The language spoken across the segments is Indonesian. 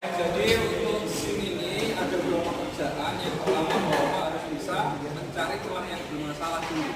Jadi untuk SIM ini ada beberapa pekerjaan. Yang pertama bahwa harus bisa mencari celah yang bermasalah dulu.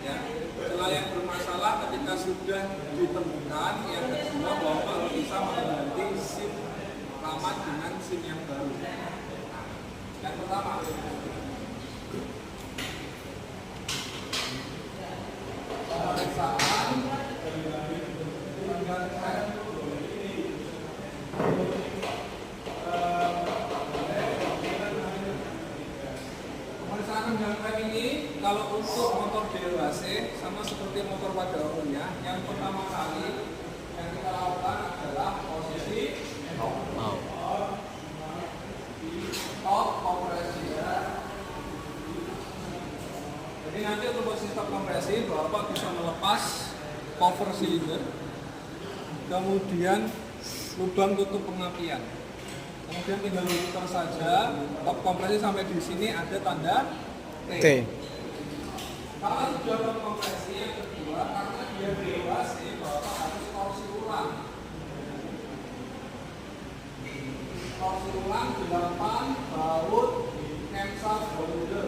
Ya, celah yang bermasalah ketika sudah ditemukan, yang kedua bahwa harus bisa mengganti SIM lama dengan SIM yang baru. Yang pertama, pemeriksaan rem ini kalau untuk motor DLHC sama seperti motor pada umumnya, yang pertama kali yang kita lakukan adalah posisi top kompresi. Jadi nanti untuk posisi top kompresi Bapak bisa melepas cover silinder, kemudian lubang tutup pengapian. Kemudian tinggal putar saja top kompresi sampai di sini ada tanda T. Kalau sudah top kompresi yang kedua, karena dia bebas, Bapak harus torsi ulang. Torsi ulang 8 baut Nemsa Boulder.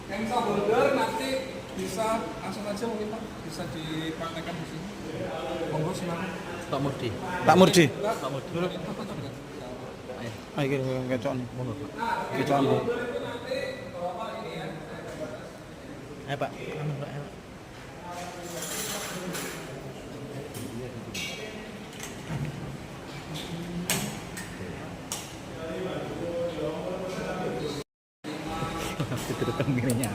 Nemsa Boulder nanti bisa langsung aja mungkin Pak, bisa dipraktekkan di sini. Monggo silakan. Pak Murdi. Pak Murdi. Pak Murdi. Ayo kecok nih. Monggo. Kecok nih. Ayo Pak. Itu kambingnya.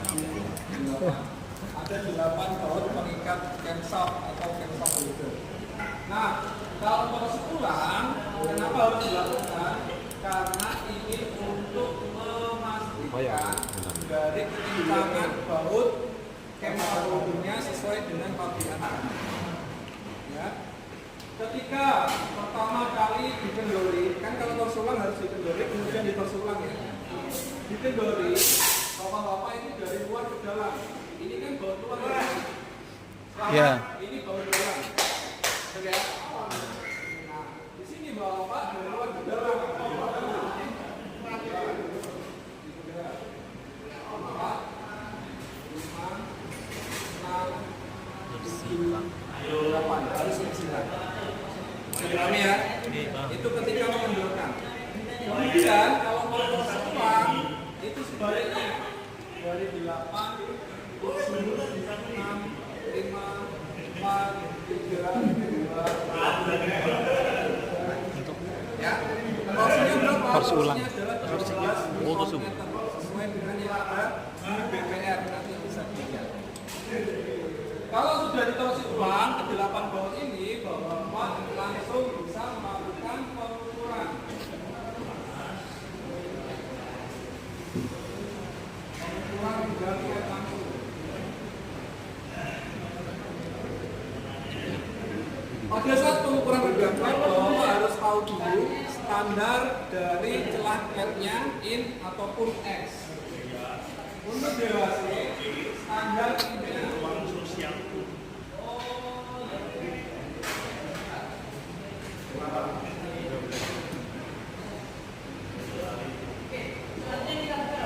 Ada 8 baut pengikat camshaft atau camshaft holder. Nah, kalau torsi ulang, kenapa harus dilakukan? Karena ini untuk memastikan dari ketimpangan baut camshaft holdernya sesuai dengan pabrikan. Ya. Ketika pertama kali dikendori, kan kalau torsi ulang harus dikendori, kemudian ditorsi ulang ya. Dikendori, bapak-bapak ini dari luar ke dalam. Ini kan baut luar ya. Ya. Ini baut dalam. Oke. Nah, di sini bapak dari luar ke dalam. Harus bersilang. Dipahami ya? Itu ketika mengendorkan. Kemudian kalau mau torsi ulang, itu sebaliknya dari 8, 9, 6, 5, 4, 3, 2, 1. Ya. Torsinya berapa? Torsi ulang. Torsinya adalah 12 meter sesuai dengan yang ada di BPR, nanti bisa dilihat. Kalau sudah ditorsi ulang ke 8 baut ini, Bapak langsung bisa melakukan pengukuran. Pada saat pengukuran bergantian, Bapak harus tahu dulu standar dari celah gapnya in ataupun X. Untuk DHC, standar ini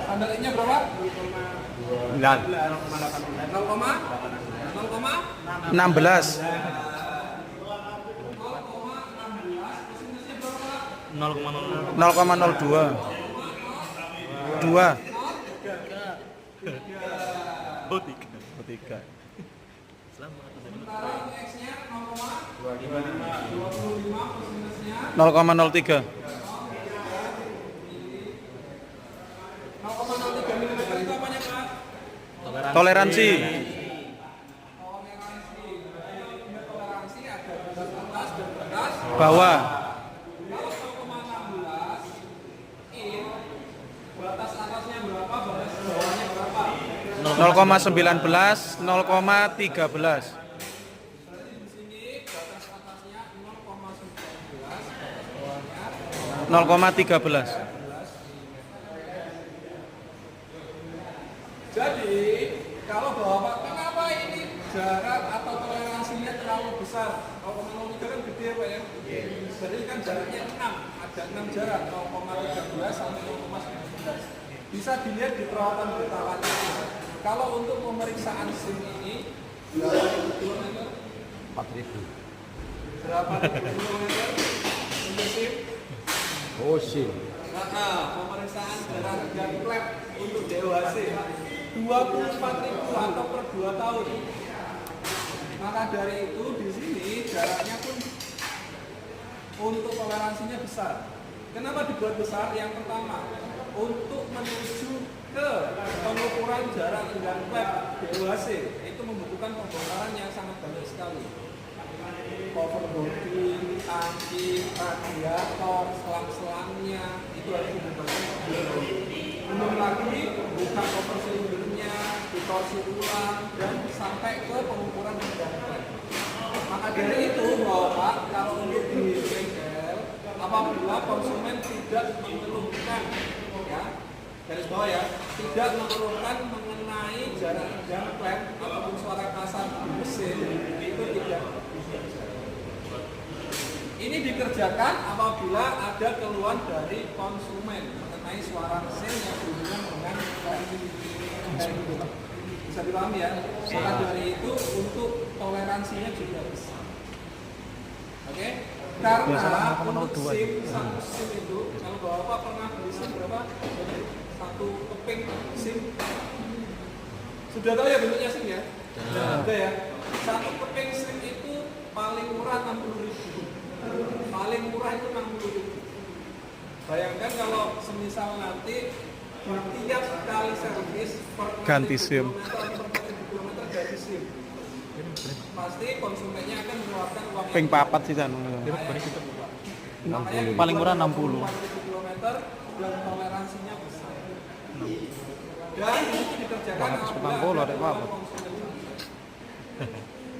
standarnya berapa? 16. 0,02. 2. Oh, tiga. Selamat. Sementara untuk X-nya 0,25 plus minusnya 0,03. 0,03 mm itu apanya Pak? Toleransi. Toleransi ada batas atas dan batas Bawah. kalau 0,16 in, batas atasnya berapa, batas bawahnya berapa? 0,19, 0,13. Berarti di sini batas atasnya 0,19, 0,13. Jadi kalau Bapak, kenapa ini jarak atau toleransi terlalu besar. 0,03 kan gede Pak ya? Berarti kan jaraknya 6, ada 6 jarak 0,13 sampai 0,19. Bisa dilihat di perawatan bertalannya. Kalau untuk pemeriksaan SIM ini berapa kilometer? 4.000. Berapa kilometer untuk SIM? Oh SIM. Pemeriksaan jarak dan klep untuk DOHC 24.000 atau per 2 tahun. Maka dari itu di sini jaraknya pun untuk toleransinya besar. Kenapa dibuat besar? Yang pertama, untuk menuju ke pengukuran jarak dan klep DOHC itu membutuhkan pembongkaran yang sangat banyak sekali. Cover body, tangki, radiator, selang-selangnya itu harus dibongkar. Belum lagi buka cover silindernya, ditorsi ulang dan sampai ke pengukuran dan klep. Maka dari itu Bapak, kalau untuk di bengkel apabila konsumen tidak mengeluhkan, ya garis bawah ya, tidak mengeluhkan mengenai jarak dan klep ataupun suara kasar di mesin, itu tidak. Ini dikerjakan apabila ada keluhan dari konsumen mengenai suara mesin yang berhubungan dengan klep. Bisa dipahami ya? Maka dari itu untuk toleransinya juga besar. Oke? Karena untuk SIM, satu SIM itu, kalau Bapak pernah beli SIM berapa? Satu keping SIM. Sudah tahu ya bentuknya SIM ya? Sudah ya? Satu keping SIM itu paling murah 60.000. Paling murah itu 60.000. Bayangkan kalau semisal nanti tiap kali servis per Ganti SIM. kilometer ganti SIM. Pasti konsumennya akan mengeluarkan uang Ping papat sih kan. Paling murah 60. kilometer dan toleransinya besar. Dan itu dikerjakan apabila ada konsumen.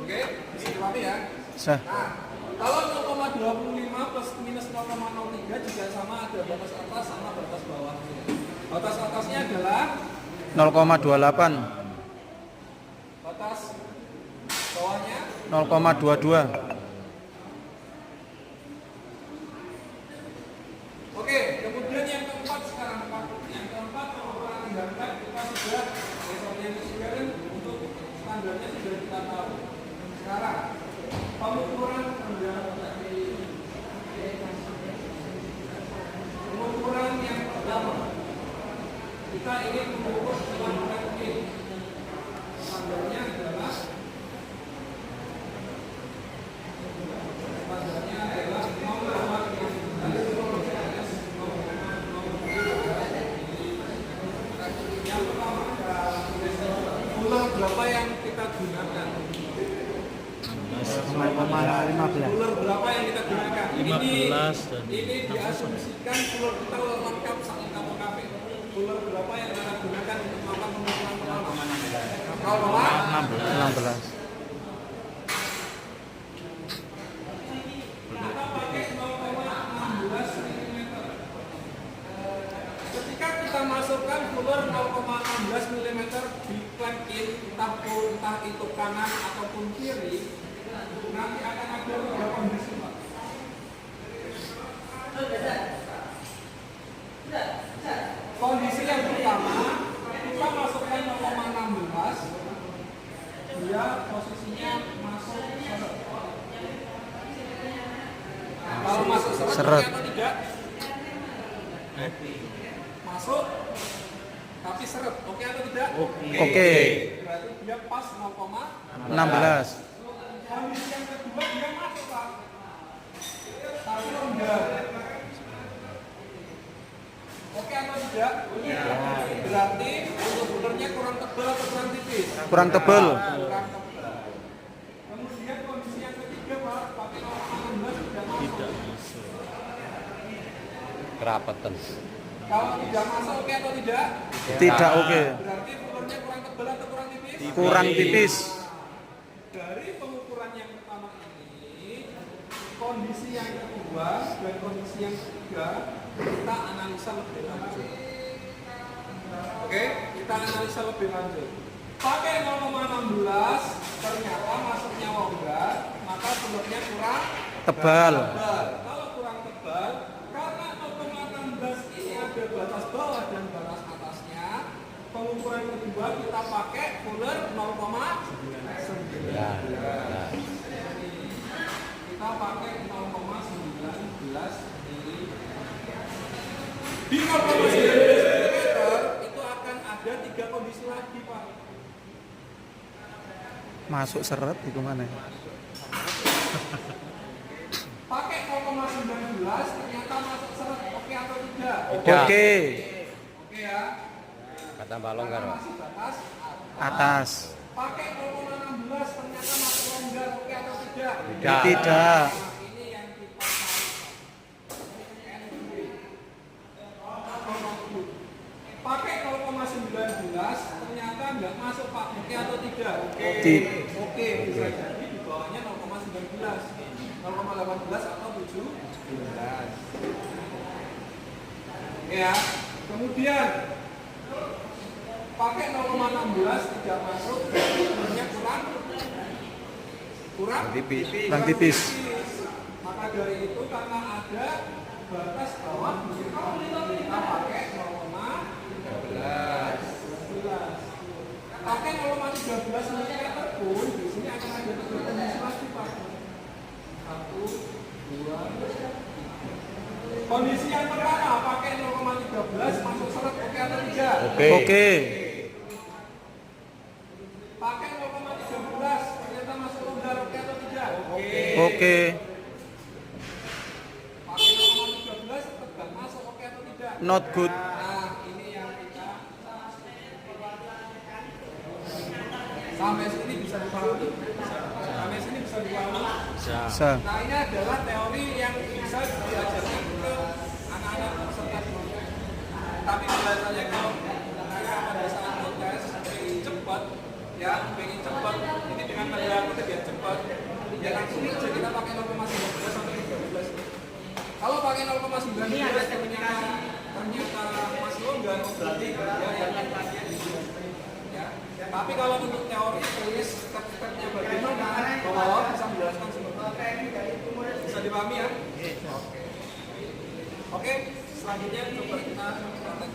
Oke, bisa dipahami ya. Sah. Nah, kalau 0,25 plus minus 0,03 juga sama, ada batas atas sama batas bawah. Batas atasnya adalah 0,28. batas bawahnya 0,22. Oke, kemudian yang keempat sekarang Pak. Yang keempat pengukuran gambar kita sudah yang ketiga untuk standarnya sudah kita tahu. Sekarang pengukuran yang pertama kita ingin mengukur standar ini. Standarnya adalah 0,15. Yang pertama, bulan berapa yang kita gunakan? Bulan berapa yang kita gunakan? 15 dan ini diasumsikan bulan kita lengkap lengkap. Bulan berapa yang kita gunakan untuk melakukan pengukuran pertama? Kalau 16. kita pakai 0,16 mm. Ketika kita masukkan fuller 0,16 mm di klep in, entah itu kanan ataupun kiri, nanti akan ada dua kondisi Pak. Kondisi yang pertama, kita masukkan 0,16, dia posisinya masuk seret. Kalau masuk seret, oke atau tidak? Masuk, tapi seret, oke atau tidak? Oke. Berarti dia pas 16. Kondisi yang kedua dia masuk Pak, tapi rendah. Oke atau tidak? Berarti untuk bulernya kurang tebal atau kurang tipis? Kurang tebal. Kurang tebal. Kemudian kondisi yang ketiga Pak, pakai 0,16 tidak masuk. kerapatan. Kalau tidak masuk oke atau tidak? Tidak oke. Berarti bulernya kurang tebal atau kurang tipis? Kurang tipis. Dari pengukuran yang pertama ini, kondisi yang kedua dan kondisi yang ketiga kita analisa lebih lanjut. Oke, kita analisa lebih lanjut. Pakai 0,16 ternyata masuknya longgar, maka Tebal. Kalau kurang tebal, karena 0,16 ini ada batas bawah dan batas atasnya, pengukuran kedua kita pakai fuller 0,9. Ya. Kita pakai 0,19 mm. Di 0,19 mm itu akan ada 3 kondisi lagi, Pak. Masuk seret itu mana? Pakai 0,19 ternyata masuk seret, oke atau tidak? Oke. Oke ya. Kata Mbak longgar, Pak. Masih batas Atas. Pakai 0,16 ternyata masuk longgar, oke atau tidak? Tidak. Nah, ini yang kita pakai 0,19 ternyata nggak masuk, Pak, oke atau tidak? Oke, bisa jadi di bawahnya 0,19, 0,18 atau 17. Oke ya. Kemudian pakai 0,16 tidak masuk, sebenarnya kurang Tipis. Kurang tipis. Maka dari itu karena ada batas bawah kita pakai 0,13. Pakai 0,13 mm pun di sini akan ada 3 kondisi lagi, Pak. 1, 2, 3. Kondisi yang pertama pakai 0,13 masuk seret, oke atau tidak? Oke. Pakai 0,13 ternyata masuk longgar, oke atau tidak? Oke. Pakai 0,13 tetap nggak masuk, oke atau tidak? Not good. Nah, ini yang kita sampai sini bisa dipahami. Sampai sini bisa dipahami. Bisa. Nah, ini adalah teori yang bisa diajarkan ke anak-anak peserta didik. Tapi biasanya kalau mereka pada saat tes pengen cepat, ya pengen cepat, ini dengan perilaku dia cepat, ya langsung aja kita pakai 0,19 sampai 13. Kalau pakai 0,19 ternyata masih longgar, berarti ya yang ya. Tapi kalau untuk teori tulis step-stepnya bagaimana, bahwa bisa menjelaskan semua. Bisa dipahami ya? Oke. Oke, selanjutnya coba kita praktek.